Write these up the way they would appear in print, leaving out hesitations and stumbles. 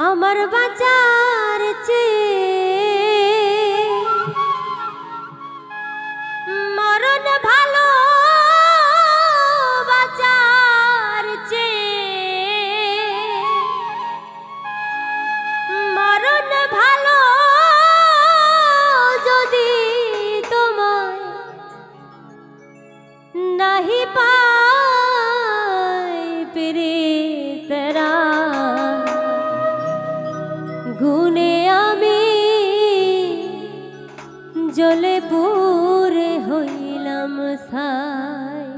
আমার বাঁচার চেয়ে মরণ ভালো, বাঁচার চেয়ে মরণ ভালো। যদি তোমায় নাহি পাই প্রেতেরা গুনে আমি জ্বলে পুড়ে হইলাম ছাই।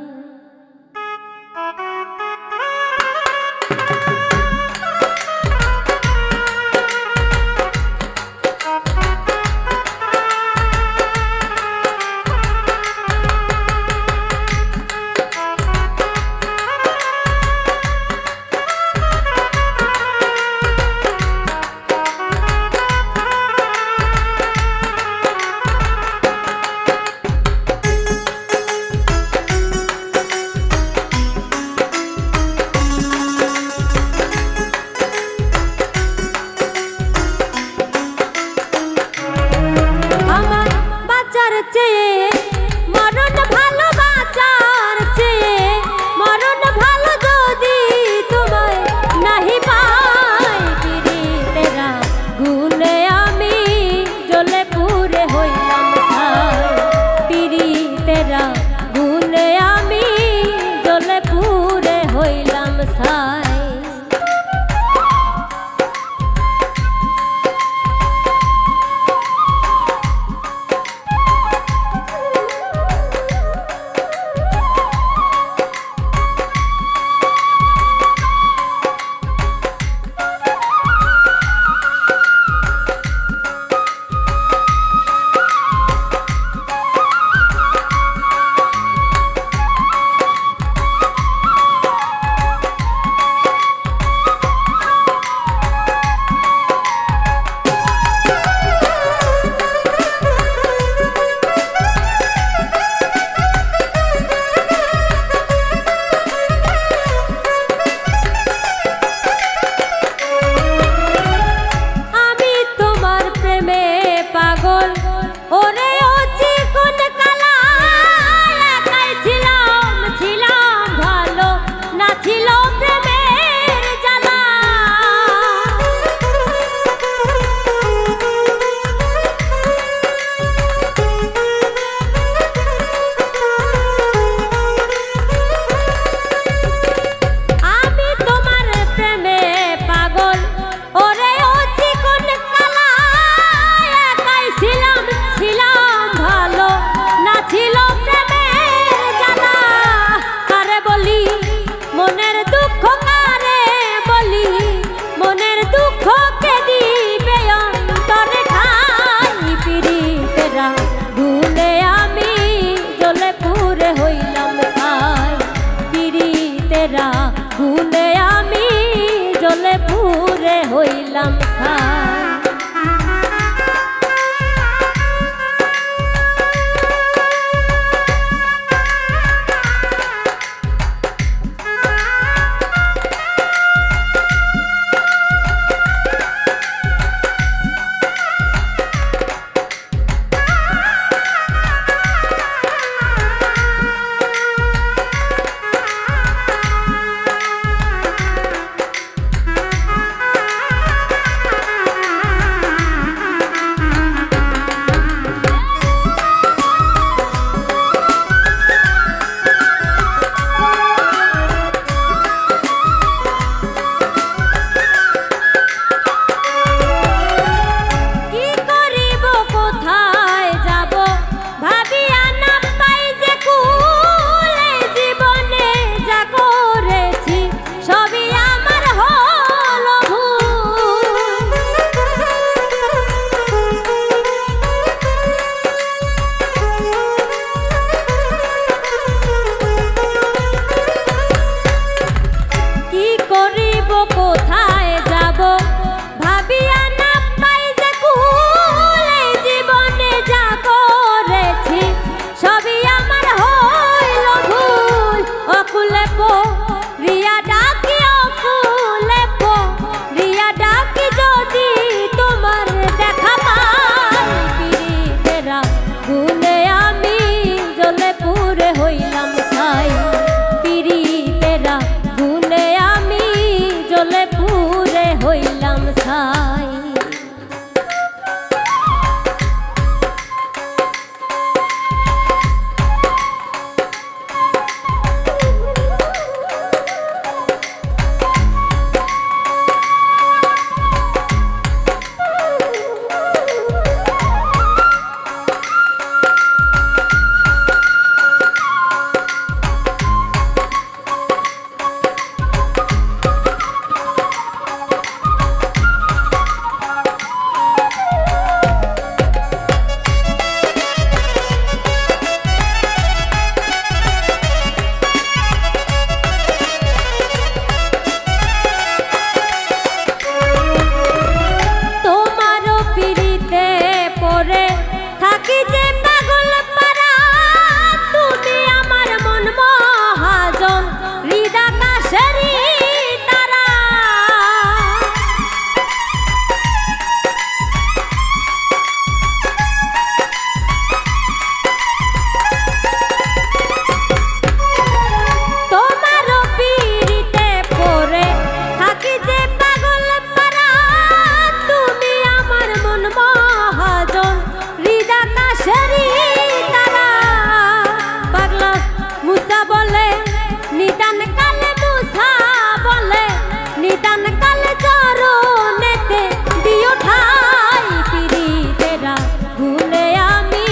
কাল চরণেতে দিও ঠাই পিরিতেরা গুনে আমি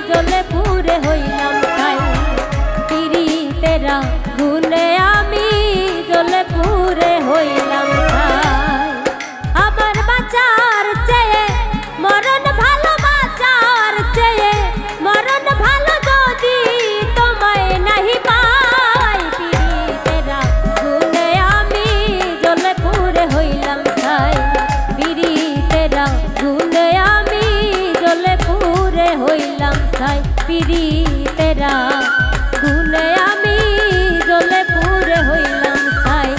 জ্বলে পুরে হইলাম ছাই পিরিতেরা গুনে আমি জ্বলে পুরে হইলাম ছাই আমার বাঁচার চেয়ে মরণ ভালো বাঁচার চেয়ে মরণ ভালো যদি তোমায় নাহি পাই পিরিতেরা গুনে আমি জ্বলে পুরে হইলাম ছাই পিরিতেরা গুনে আমি জ্বলে পুরে হইলাম ছাই পিরিতেরা গুনে আমি জ্বলে পুরে হইলাম ছাই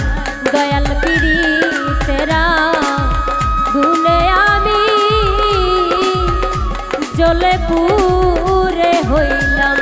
দয়াল পিরিতেরা গুনে আমি জ্বলে পুরে হইলাম